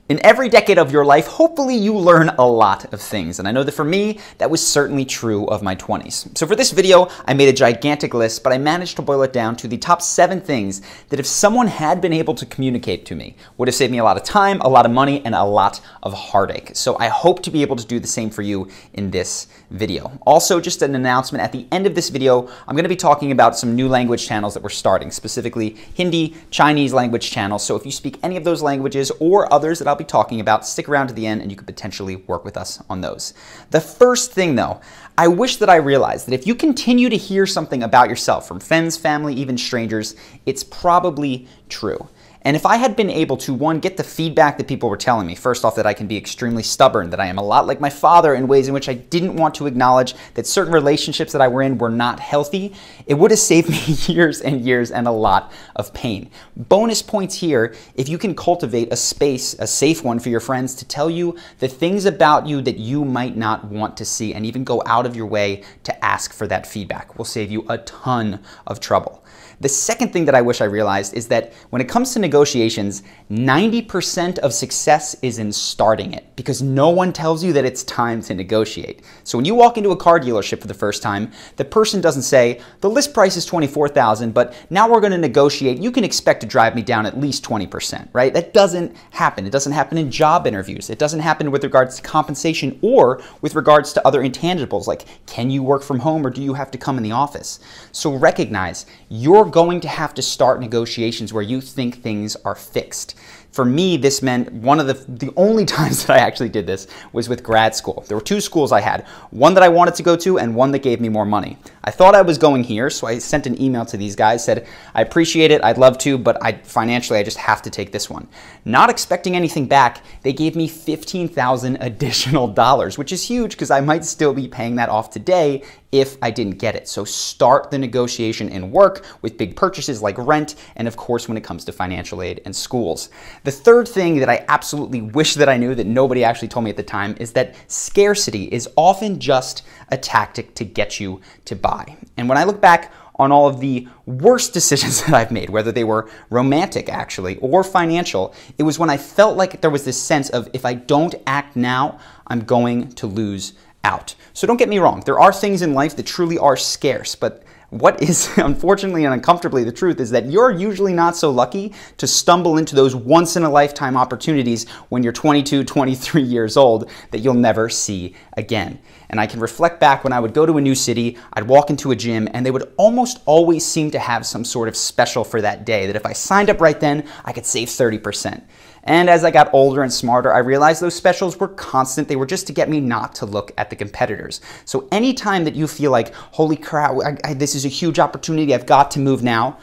In every decade of your life, hopefully you learn a lot of things, and I know that for me, that was certainly true of my 20s. So for this video, I made a gigantic list, but I managed to boil it down to the top 7 things that if someone had been able to communicate to me, would have saved me a lot of time, a lot of money, and a lot of heartache. So I hope to be able to do the same for you in this video. Also, just an announcement, at the end of this video, I'm going to be talking about some new language channels that we're starting, specifically Hindi, Chinese language channels. So if you speak any of those languages or others that I'll be talking about, stick around to the end and you could potentially work with us on those. The first thing though, I wish that I realized that if you continue to hear something about yourself from friends, family, even strangers, it's probably true. And if I had been able to, one, get the feedback that people were telling me, first off, that I can be extremely stubborn, that I am a lot like my father in ways in which I didn't want to acknowledge that certain relationships that I were in were not healthy, it would have saved me years and years and a lot of pain. Bonus points here, if you can cultivate a space, a safe one for your friends to tell you the things about you that you might not want to see and even go out of your way to ask for that feedback will save you a ton of trouble. The second thing that I wish I realized is that when it comes to negotiations, 90% of success is in starting it because no one tells you that it's time to negotiate. So when you walk into a car dealership for the first time, the person doesn't say, the list price is $24,000, but now we're going to negotiate. You can expect to drive me down at least 20%, right? That doesn't happen. It doesn't happen in job interviews. It doesn't happen with regards to compensation or with regards to other intangibles like can you work from home or do you have to come in the office? So recognize you're going to have to start negotiations where you think things are fixed. For me, this meant one of the only times that I actually did this was with grad school. There were 2 schools I had, one that I wanted to go to and one that gave me more money. I thought I was going here, so I sent an email to these guys, said, I appreciate it, I'd love to, but financially I just have to take this one. Not expecting anything back, they gave me $15,000 additional dollars, which is huge because I might still be paying that off today if I didn't get it. So start the negotiation in work with big purchases like rent and of course when it comes to financial aid and schools. The third thing that I absolutely wish that I knew that nobody actually told me at the time is that scarcity is often just a tactic to get you to buy. And when I look back on all of the worst decisions that I've made, whether they were romantic actually or financial, it was when I felt like there was this sense of if I don't act now, I'm going to lose out. So don't get me wrong, there are things in life that truly are scarce, but what is unfortunately and uncomfortably the truth is that you're usually not so lucky to stumble into those once-in-a-lifetime opportunities when you're 22, 23 years old that you'll never see again. And I can reflect back when I would go to a new city, I'd walk into a gym, and they would almost always seem to have some sort of special for that day, that if I signed up right then, I could save 30%. And as I got older and smarter, I realized those specials were constant. They were just to get me not to look at the competitors. So anytime that you feel like, holy crap, this is a huge opportunity, I've got to move now,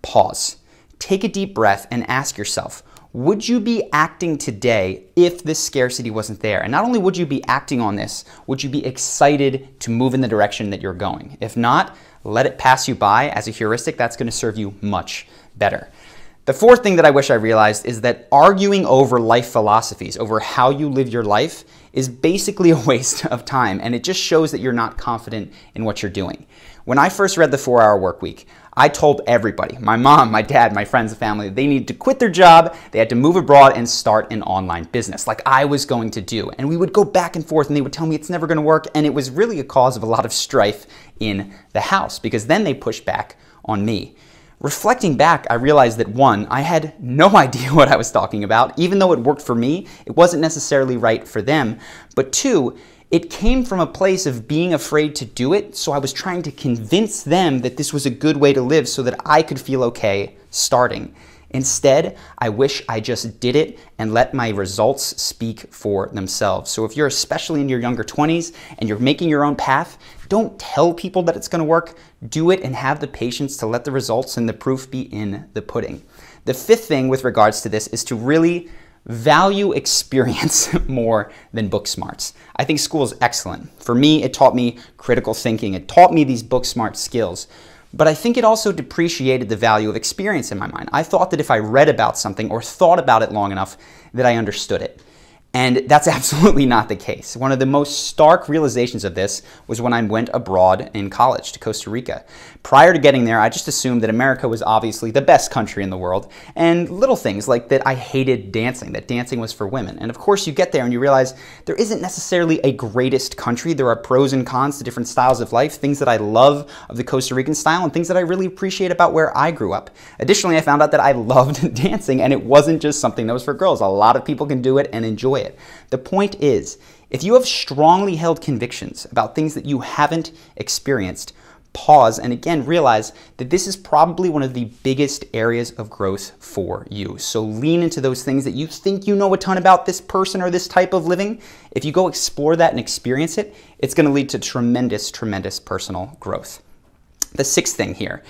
pause. Take a deep breath and ask yourself, would you be acting today if this scarcity wasn't there? And not only would you be acting on this, would you be excited to move in the direction that you're going? If not, let it pass you by as a heuristic. That's going to serve you much better. The fourth thing that I wish I realized is that arguing over life philosophies, over how you live your life, is basically a waste of time, and it just shows that you're not confident in what you're doing. When I first read The 4-Hour Workweek, I told everybody, my mom, my dad, my friends and family, they needed to quit their job, they had to move abroad and start an online business like I was going to do. And we would go back and forth and they would tell me it's never going to work, and it was really a cause of a lot of strife in the house because then they pushed back on me. Reflecting back, I realized that one, I had no idea what I was talking about. Even though it worked for me, it wasn't necessarily right for them. But two, it came from a place of being afraid to do it, so I was trying to convince them that this was a good way to live so that I could feel okay starting. Instead, I wish I just did it and let my results speak for themselves. So if you're especially in your younger 20s and you're making your own path, don't tell people that it's going to work. Do it and have the patience to let the results and the proof be in the pudding. The fifth thing with regards to this is to really value experience more than book smarts. I think school is excellent. For me, it taught me critical thinking. It taught me these book smart skills. But I think it also depreciated the value of experience in my mind. I thought that if I read about something or thought about it long enough, that I understood it. And that's absolutely not the case. One of the most stark realizations of this was when I went abroad in college to Costa Rica. Prior to getting there, I just assumed that America was obviously the best country in the world, and little things like that I hated dancing, that dancing was for women. And of course you get there and you realize there isn't necessarily a greatest country. There are pros and cons to different styles of life, things that I love of the Costa Rican style and things that I really appreciate about where I grew up. Additionally, I found out that I loved dancing, and it wasn't just something that was for girls. A lot of people can do it and enjoy it. The point is, if you have strongly held convictions about things that you haven't experienced, pause and again realize that this is probably one of the biggest areas of growth for you. So lean into those things that you think you know a ton about this person or this type of living. If you go explore that and experience it, it's going to lead to tremendous, tremendous personal growth. The sixth thing here,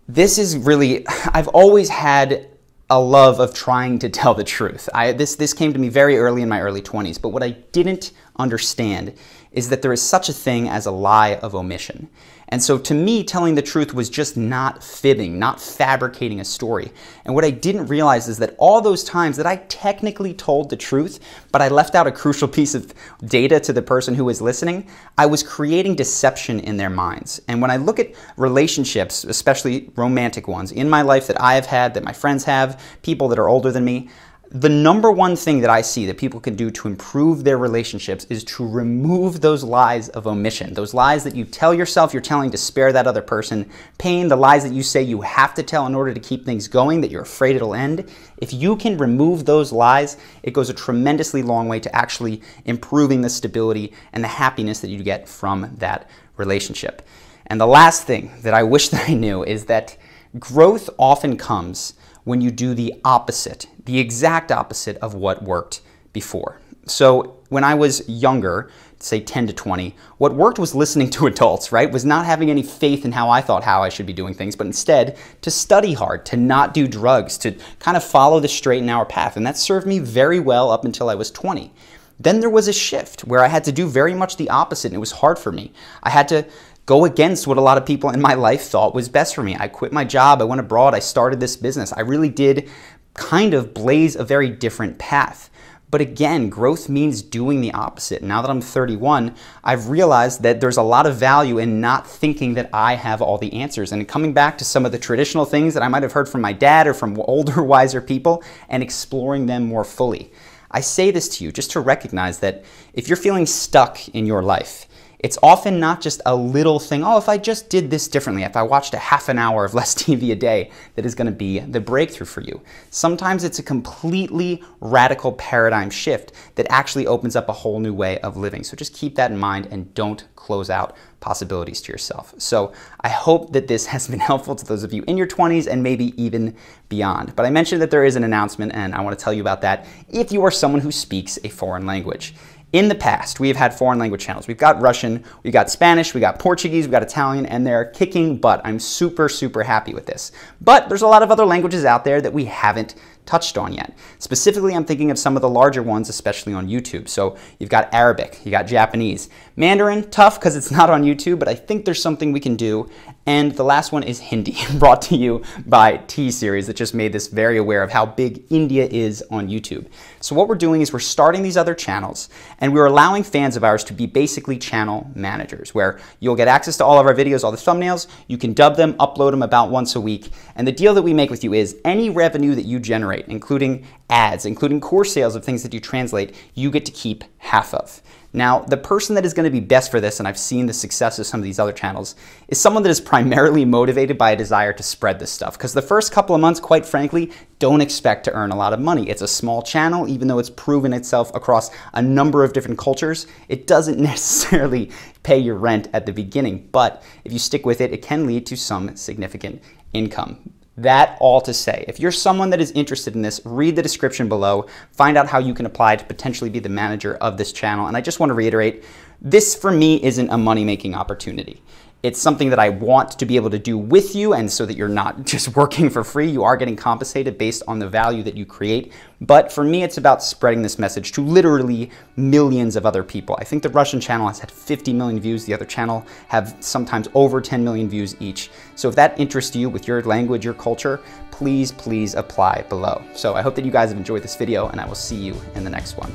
this is really, I've always had a love of trying to tell the truth. This came to me very early in my early 20s, but what I didn't understand is that there is such a thing as a lie of omission. And so to me, telling the truth was just not fibbing, not fabricating a story. And what I didn't realize is that all those times that I technically told the truth, but I left out a crucial piece of data to the person who was listening, I was creating deception in their minds. And when I look at relationships, especially romantic ones, in my life that I have had, that my friends have, people that are older than me, the number one thing that I see that people can do to improve their relationships is to remove those lies of omission. Those lies that you tell yourself you're telling to spare that other person pain, the lies that you say you have to tell in order to keep things going, that you're afraid it'll end. If you can remove those lies, it goes a tremendously long way to actually improving the stability and the happiness that you get from that relationship. And the last thing that I wish that I knew is that growth often comes when you do the opposite, the exact opposite of what worked before. So when I was younger, say 10 to 20, what worked was listening to adults, right? Was not having any faith in how I should be doing things, but instead to study hard, to not do drugs, to kind of follow the straight and narrow path. And that served me very well up until I was 20. Then there was a shift where I had to do very much the opposite, and it was hard for me. I had to go against what a lot of people in my life thought was best for me. I quit my job, I went abroad, I started this business. I really did kind of blaze a very different path. But again, growth means doing the opposite. Now that I'm 31, I've realized that there's a lot of value in not thinking that I have all the answers. And coming back to some of the traditional things that I might have heard from my dad or from older, wiser people and exploring them more fully. I say this to you just to recognize that if you're feeling stuck in your life, it's often not just a little thing, oh, if I just did this differently, if I watched a half an hour of less TV a day, that is going to be the breakthrough for you. Sometimes it's a completely radical paradigm shift that actually opens up a whole new way of living. So just keep that in mind and don't close out possibilities to yourself. So I hope that this has been helpful to those of you in your 20s and maybe even beyond. But I mentioned that there is an announcement, and I want to tell you about that if you are someone who speaks a foreign language. In the past, we have had foreign language channels. We've got Russian, we've got Spanish, we got Portuguese, we've got Italian, and they're kicking butt. I'm super, super happy with this. But there's a lot of other languages out there that we haven't touched on yet. Specifically, I'm thinking of some of the larger ones, especially on YouTube. So you've got Arabic, you got Japanese. Mandarin, tough because it's not on YouTube, but I think there's something we can do. And the last one is Hindi, brought to you by T-Series that just made this very aware of how big India is on YouTube. So what we're doing is we're starting these other channels, and we're allowing fans of ours to be basically channel managers, where you'll get access to all of our videos, all the thumbnails, you can dub them, upload them about once a week, and the deal that we make with you is any revenue that you generate, including ads, including course sales of things that you translate, you get to keep half of. Now, the person that is going to be best for this, and I've seen the success of some of these other channels, is someone that is primarily motivated by a desire to spread this stuff. Because the first couple of months, quite frankly, don't expect to earn a lot of money. It's a small channel, even though it's proven itself across a number of different cultures. It doesn't necessarily pay your rent at the beginning, but if you stick with it, it can lead to some significant income. That all to say, if you're someone that is interested in this, read the description below, find out how you can apply to potentially be the manager of this channel. And I just want to reiterate, this for me isn't a money-making opportunity. It's something that I want to be able to do with you, and so that you're not just working for free, you are getting compensated based on the value that you create. But for me, it's about spreading this message to literally millions of other people. I think the Russian channel has had 50 million views. The other channel have sometimes over 10 million views each. So if that interests you with your language, your culture, please, please apply below. So I hope that you guys have enjoyed this video, and I will see you in the next one.